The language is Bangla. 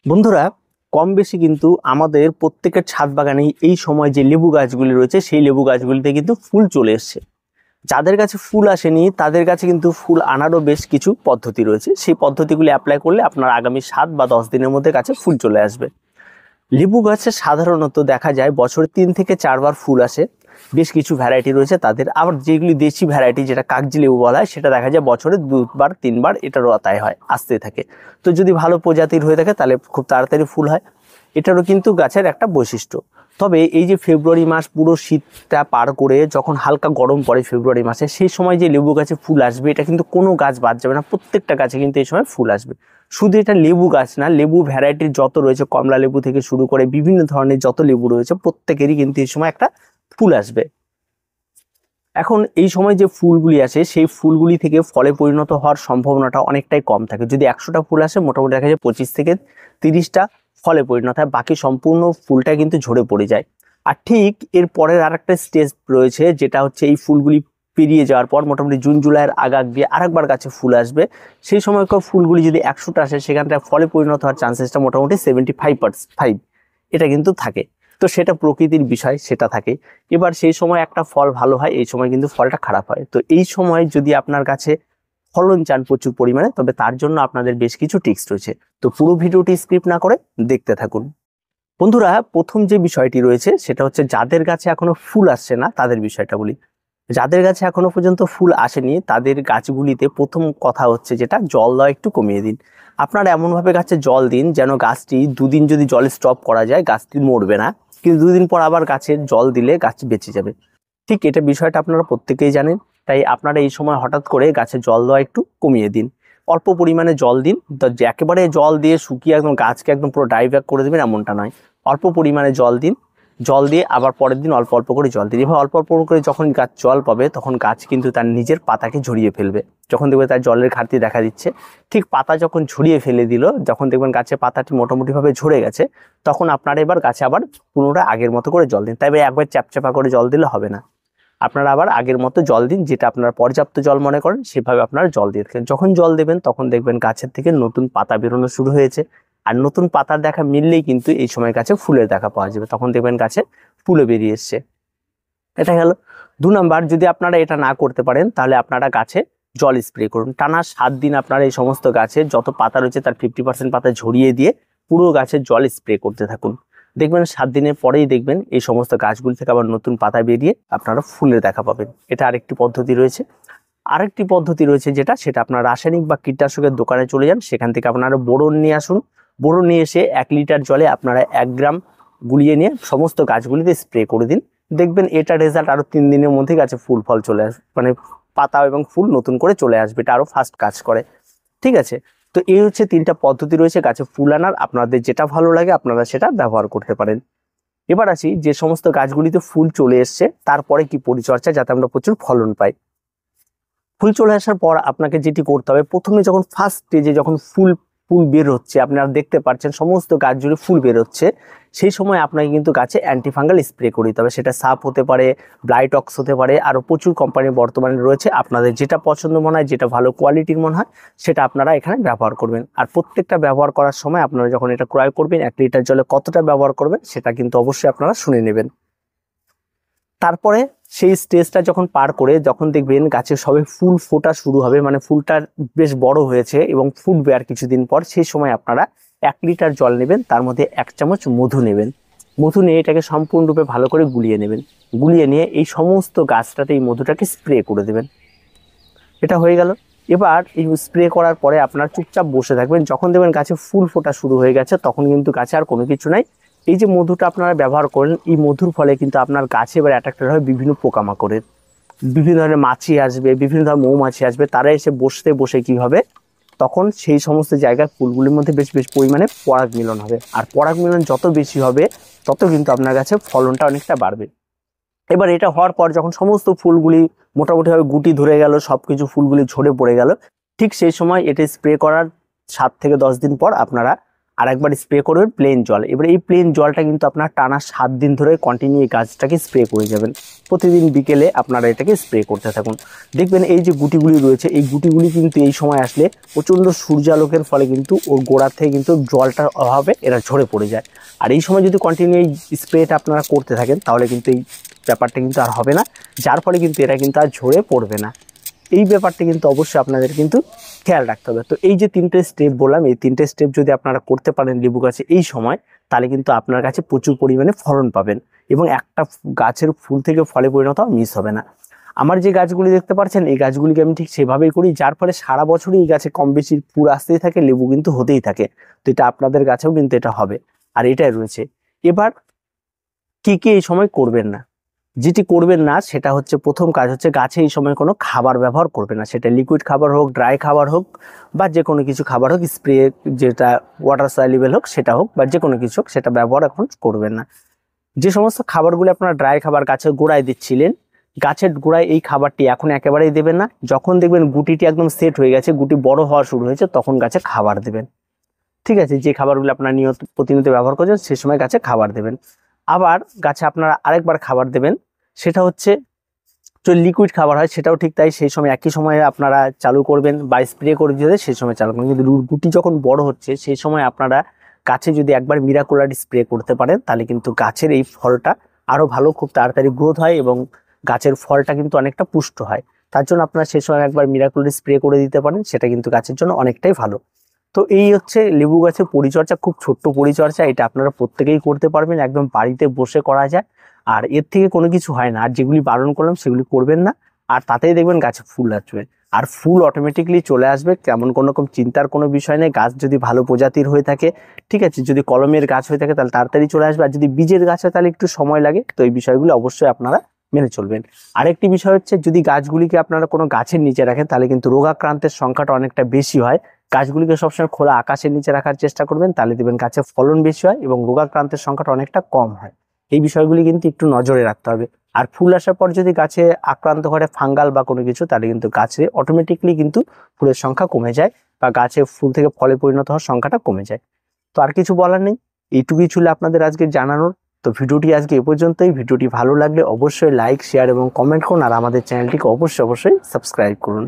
বন্ধুরা, কম বেশি কিন্তু আমাদের প্রত্যেকের ছাদ বাগানেই এই সময় যে লেবু গাছগুলি রয়েছে সেই লেবু গাছগুলিতে কিন্তু ফুল চলে এসছে। যাদের কাছে ফুল আসেনি তাদের কাছে কিন্তু ফুল আনারও বেশ কিছু পদ্ধতি রয়েছে। সেই পদ্ধতিগুলি অ্যাপ্লাই করলে আপনার আগামী 7 বা 10 দিনের মধ্যে গাছে ফুল চলে আসবে। লেবু গাছে সাধারণত দেখা যায় বছরে 3 থেকে 4 বার ফুল আসে। বেশ কিছু ভ্যারাইটি রয়েছে তাদের, আবার যেগুলি দেশি ভ্যারাইটি যেটা কাগজি লেবু বলা হয় সেটা দেখা যায় বছরে 2 বার 3 বার এটারও আতায় হয়, আসতে থাকে। তো যদি ভালো প্রজাতির হয়ে থাকে তাহলে খুব তাড়াতাড়ি ফুল হয়, এটারও কিন্তু গাছের একটা বৈশিষ্ট্য। তবে এই যে ফেব্রুয়ারি মাস পুরো শীতটা পার করে যখন হালকা গরম পড়ে ফেব্রুয়ারি মাসে, সেই সময় যে লেবু গাছে ফুল আসবে এটা কিন্তু কোনো গাছ বাদ যাবে না, প্রত্যেকটা গাছে কিন্তু এই সময় ফুল আসবে। শুধু এটা লেবু গাছ না, লেবু ভ্যারাইটির যত রয়েছে, কমলা লেবু থেকে শুরু করে বিভিন্ন ধরনের যত লেবু রয়েছে প্রত্যেকেরই কিন্তু এই সময় একটা ফুল আসবে। এখন এই সময় যে ফুলগুলি আসে সেই ফুলগুলি থেকে ফলে পরিণত হওয়ার সম্ভাবনাটা অনেকটাই কম থাকে। যদি 100টা ফুল আসে মোটামুটি দেখা যায় 25 থেকে 30টা ফলে পরিণত হয়, বাকি সম্পূর্ণ ফুলটা কিন্তু ঝরে পড়ে যায়। আর ঠিক এর পরের আরেকটা স্টেজ রয়েছে, যেটা হচ্ছে এই ফুলগুলি পেরিয়ে যাওয়ার পর মোটামুটি জুন জুলাইয়ের আগাগ দিয়ে আরেকবার গাছে ফুল আসবে। সেই সময়কার ফুলগুলি যদি 100টা আসে সেখানটায় ফলে পরিণত হওয়ার চান্সেসটা মোটামুটি 75%, এটা কিন্তু থাকে। তো সেটা প্রকৃতির বিষয়, সেটা থাকে। এবার সেই সময় একটা ফল ভালো হয়, এই সময় কিন্তু ফলটা খারাপ হয়। তো এই সময় যদি আপনার কাছে ফলন চান প্রচুর পরিমাণে, তবে তার জন্য আপনাদের বেশ কিছু টিপস রয়েছে। তো পুরো ভিডিওটি স্কিপ না করে দেখতে থাকুন। বন্ধুরা, প্রথম যে বিষয়টি রয়েছে সেটা হচ্ছে যাদের গাছে এখনো ফুল আসছে না তাদের বিষয়টা বলি। যাদের গাছে এখনো পর্যন্ত ফুল আসেনি তাদের গাছগুলিতে প্রথম কথা হচ্ছে যেটা, জল দেওয়া একটু কমিয়ে দিন। আপনারা এমনভাবে গাছে জল দিন যেন গাছটি 2 দিন যদি জল স্টপ করা যায় গাছটি মরবে না, কিন্তু 2 দিন পর আবার গাছে জল দিলে গাছ বেঁচে যাবে। ঠিক এটা বিষয়টা আপনারা প্রত্যেকেই জানেন, তাই আপনারা এই সময় হঠাৎ করে গাছে জল দেওয়া একটু কমিয়ে দিন। অল্প পরিমাণে জল দিন, তো যে একেবারে জল দিয়ে শুকিয়ে একদম গাছকে একদম পুরো ড্রাই ব্যাক করে দেবেন এমনটা নয়। অল্প পরিমাণে জল দিন, জল দিয়ে আবার পরের দিন অল্প অল্প করে জল দিন। এভাবে অল্প অল্প করে যখন গাছ জল পাবে তখন গাছ কিন্তু তার নিজের পাতাকে ঝরিয়ে ফেলবে। যখন দেখবে তার জলের ঘাটতি দেখা দিচ্ছে, ঠিক পাতা যখন ঝরিয়ে ফেলে দিল, যখন দেখবেন গাছে পাতাটি মোটামুটিভাবে ঝরে গেছে, তখন আপনারা এবার গাছে আবার পুনরায় আগের মতো করে জল দিন। তাই একবার চ্যাপচ্যাপা করে জল দিলে হবে না, আপনারা আবার আগের মতো জল দিন, যেটা আপনারা পর্যাপ্ত জল মনে করেন সেভাবে আপনারা জল দিয়ে থাকেন। যখন জল দেবেন তখন দেখবেন গাছের থেকে নতুন পাতা বেরোনো শুরু হয়েছে, আর নতুন পাতার দেখা মিললেই কিন্তু এই সময় গাছে ফুলের দেখা পাওয়া যাবে, তখন দেখবেন গাছে ফুলে বেরিয়ে এসছে। এটা গেল 2 নাম্বার। যদি আপনারা এটা না করতে পারেন তাহলে আপনারা গাছে জল স্প্রে করুন। টানা 7 দিন আপনারা এই সমস্ত গাছে যত পাতা রয়েছে তার 50% পাতা ঝরিয়ে দিয়ে পুরো গাছে জল স্প্রে করতে থাকুন। দেখবেন 7 দিনের পরেই দেখবেন এই সমস্ত গাছগুলি থেকে আবার নতুন পাতা বেরিয়ে আপনারা ফুলের দেখা পাবেন। এটা আরেকটি পদ্ধতি রয়েছে। আরেকটি পদ্ধতি রয়েছে সেটা আপনার রাসায়নিক বা কীটনাশকের দোকানে চলে যান, সেখান থেকে আপনারা বোরন নিয়ে আসুন। বোরন নিয়ে এসে 1 লিটার জলে আপনারা 1 গ্রাম গুলিয়ে নিয়ে সমস্ত গাছগুলিতে স্প্রে করে দিন। দেখবেন এটা রেজাল্ট আরো 3 দিনের মধ্যে গাছে ফুল ফল চলে আসবে, মানে পাতা এবং ফুল নতুন করে চলে আসবে, এটা আরো ফাস্ট কাজ করে। ঠিক আছে, তো এই হচ্ছে 3টা পদ্ধতি রয়েছে গাছে ফুল আনার। আপনাদের যেটা ভালো লাগে আপনারা সেটা ব্যবহার করতে পারেন। এবার আসি যে সমস্ত গাছগুলিতে ফুল চলে এসছে তারপরে কি পরিচর্যা, যাতে আমরা প্রচুর ফলন পাই। ফুল চলে আসার পর আপনাকে যেটি করতে হবে, প্রথমে যখন ফার্স্ট স্টেজে যখন ফুল ফুল বের হচ্ছে, আপনারা দেখতে পাচ্ছেন সমস্ত গাছ জুড়ে ফুল বের হচ্ছে, সেই সময় আপনাকে কিন্তু গাছে অ্যান্টিফাঙ্গাল স্প্রে করে দিতে হবে। সেটা সাপ হতে পারে, ব্লাইটক্স হতে পারে, আরও প্রচুর কোম্পানি বর্তমানে রয়েছে। আপনাদের যেটা পছন্দ মনে হয়, যেটা ভালো কোয়ালিটির মনে হয় সেটা আপনারা এখানে ব্যবহার করবেন। আর প্রত্যেকটা ব্যবহার করার সময় আপনারা যখন এটা ক্রয় করবেন 1 লিটার জলে কতটা ব্যবহার করবেন সেটা কিন্তু অবশ্যই আপনারা শুনে নেবেন। তারপরে সেই স্টেজটা যখন পার করে যখন দেখবেন গাছে সবে ফুল ফোটা শুরু হবে, মানে ফুলটা বেশ বড় হয়েছে এবং ফুটবে আর কিছুদিন পর, সেই সময় আপনারা 1 লিটার জল নেবেন, তার মধ্যে 1 চামচ মধু নেবেন। মধু নিয়ে এটাকে সম্পূর্ণরূপে ভালো করে গুলিয়ে নেবেন। গুলিয়ে নিয়ে এই সমস্ত গাছটাতে এই মধুটাকে স্প্রে করে দেবেন। এটা হয়ে গেল। এবার এই স্প্রে করার পরে আপনার চুপচাপ বসে থাকবেন। যখন দেখবেন গাছে ফুল ফোটা শুরু হয়ে গেছে তখন কিন্তু গাছে আর কোনো কিছু নাই। এই যে মধুটা আপনারা ব্যবহার করেন, এই মধুর ফলে কিন্তু আপনার গাছে এবার অ্যাট্রাক্টেড হয় বিভিন্ন পোকামাকড়ের, বিভিন্ন ধরনের মাছি আসবে, বিভিন্ন ধরনের মৌমাছি আসবে, তারা এসে বসে কি হবে, তখন সেই সমস্ত জায়গায় ফুলগুলির মধ্যে বেশ বেশ পরিমাণে পরাগ মিলন হবে। আর পরাগ মিলন যত বেশি হবে তত কিন্তু আপনার গাছে ফলনটা অনেকটা বাড়বে। এবার এটা হওয়ার পর যখন সমস্ত ফুলগুলি মোটামুটিভাবে গুটি ধরে গেল, সবকিছু ফুলগুলি ঝরে পড়ে গেল, ঠিক সেই সময় এটা স্প্রে করার 7 থেকে 10 দিন পর আপনারা আর একবার স্প্রে করবেন প্লেন জল। এবার এই প্লেন জলটা কিন্তু আপনার টানা 7 দিন ধরে কন্টিনিউ এই গাছটাকে স্প্রে করে যাবেন। প্রতিদিন বিকেলে আপনারা এটাকে স্প্রে করতে থাকুন। দেখবেন এই যে গুটিগুলি রয়েছে, এই গুটিগুলি কিন্তু এই সময় আসলে প্রচণ্ড সূর্যালোকের ফলে কিন্তু ওর গোড়ার থেকে কিন্তু জলটার অভাবে এরা ঝরে পড়ে যায়। আর এই সময় যদি কন্টিনিউ এই স্প্রেটা আপনারা করতে থাকেন তাহলে কিন্তু এই ব্যাপারটা কিন্তু আর হবে না, যার ফলে কিন্তু এরা কিন্তু আর ঝরে পড়বে না। এই ব্যাপারটা কিন্তু অবশ্যই আপনাদের কিন্তু খেয়াল রাখতে হবে। তো এই যে 3টে স্টেপ বললাম, এই 3টে স্টেপ যদি আপনারা করতে পারেন লেবু গাছে এই সময়, তাহলে কিন্তু আপনার কাছে প্রচুর পরিমাণে ফলন পাবেন এবং একটা গাছের ফুল থেকে ফলে পরিণত মিস হবে না। আমার যে গাছগুলি দেখতে পাচ্ছেন এই গাছগুলিকে আমি ঠিক সেভাবেই করি, যার ফলে সারা বছরই এই গাছে কম বেশি ফুল আসতেই থাকে, লেবু কিন্তু হতেই থাকে। তো এটা আপনাদের গাছেও কিন্তু এটা হবে। আর এটাই রয়েছে। এবার কি কি এই সময় করবেন না, যেটি করবেন না সেটা হচ্ছে, প্রথম কাজ হচ্ছে গাছে এই সময় কোনো খাবার ব্যবহার করবে না, সেটা লিকুইড খাবার হোক, ড্রাই খাবার হোক, বা যে কোনো কিছু খাবার হোক, স্প্রে যেটা ওয়াটার সলিউবল হোক সেটা হোক, বা যে কোনো কিছু হোক, সেটা ব্যবহার এখন করবেন না। যে সমস্ত খাবারগুলো আপনারা ড্রাই খাবার গাছের গোড়ায় দিচ্ছিলেন, গাছের গোড়ায় এই খাবারটি এখন একেবারেই দেবেন না। যখন দেখবেন গুটিটি একদম সেট হয়ে গেছে, গুটি বড় হওয়া শুরু হয়েছে, তখন গাছে খাবার দেবেন। ঠিক আছে, যে খাবারগুলো আপনারা প্রতিনিয়ত ব্যবহার করছেন সেই সময় গাছে খাবার দেবেন। আবার গাছে আপনারা আরেকবার খাবার দেবেন, সেটা হচ্ছে যে লিকুইড খাবার হয় সেটাও ঠিক তাই, সেই সময় একই সময়ে আপনারা চালু করবেন, বা স্প্রে করে দিয়ে সেই সময় চালু করবেন। কিন্তু গুটি যখন বড় হচ্ছে সেই সময় আপনারা গাছে যদি একবার মিরাকুলার স্প্রে করতে পারেন, তাহলে কিন্তু গাছের এই ফলটা আরও ভালো, খুব তাড়াতাড়ি গ্রোথ হয় এবং গাছের ফলটা কিন্তু অনেকটা পুষ্ট হয়। তার জন্য আপনারা সেই সময় একবার মিরাকুলার স্প্রে করে দিতে পারেন, সেটা কিন্তু গাছের জন্য অনেকটাই ভালো। তো এই হচ্ছে লেবু গাছের পরিচর্যা, খুব ছোট্ট পরিচর্যা, এটা আপনারা প্রত্যেকেই করতে পারবেন, একদম বাড়িতে বসে করা যায়। আর এর থেকে কোনো কিছু হয় না। আর যেগুলি বারণ করলাম সেগুলি করবেন না, আর তাতেই দেখবেন গাছে ফুল আসবে, আর ফুল অটোমেটিকলি চলে আসবে। কেমন কোনো রকম চিন্তার কোনো বিষয় নেই। গাছ যদি ভালো প্রজাতির হয়ে থাকে, ঠিক আছে, যদি কলমের গাছ হয়ে থাকে তাহলে তাড়াতাড়ি চলে আসবে, আর যদি বীজের গাছ হয় তাহলে একটু সময় লাগে। তো এই বিষয়গুলো অবশ্যই আপনারা মেনে চলবেন। আরেকটি বিষয় হচ্ছে, যদি গাছগুলিকে আপনারা কোনো গাছের নিচে রাখেন তাহলে কিন্তু রোগাক্রান্তের সংখ্যাটা অনেকটা বেশি হয়। গাছগুলিকে সবসময় খোলা আকাশের নিচে রাখার চেষ্টা করবেন, তাহলে দেখবেন গাছের ফলন বেশি হয় এবং রোগাক্রান্তের সংখ্যাটা অনেকটা কম হয়। এই বিষয়গুলি কিন্তু একটু নজরে রাখতে হবে। আর ফুল আসার পর যদি গাছে আক্রান্ত করে ফাঙ্গাল বা কোনো কিছু, তাহলে কিন্তু গাছে অটোমেটিকলি কিন্তু ফুলের সংখ্যা কমে যায়, বা গাছে ফুল থেকে ফলে পরিণত হওয়ার সংখ্যাটা কমে যায়। তো আর কিছু বলার নেই, এইটুকুই ছিল আপনাদের আজকে জানানোর। তো ভিডিওটি আজকে এ পর্যন্তই। ভিডিওটি ভালো লাগলে অবশ্যই লাইক, শেয়ার এবং কমেন্ট করুন, আর আমাদের চ্যানেলটিকে অবশ্যই সাবস্ক্রাইব করুন।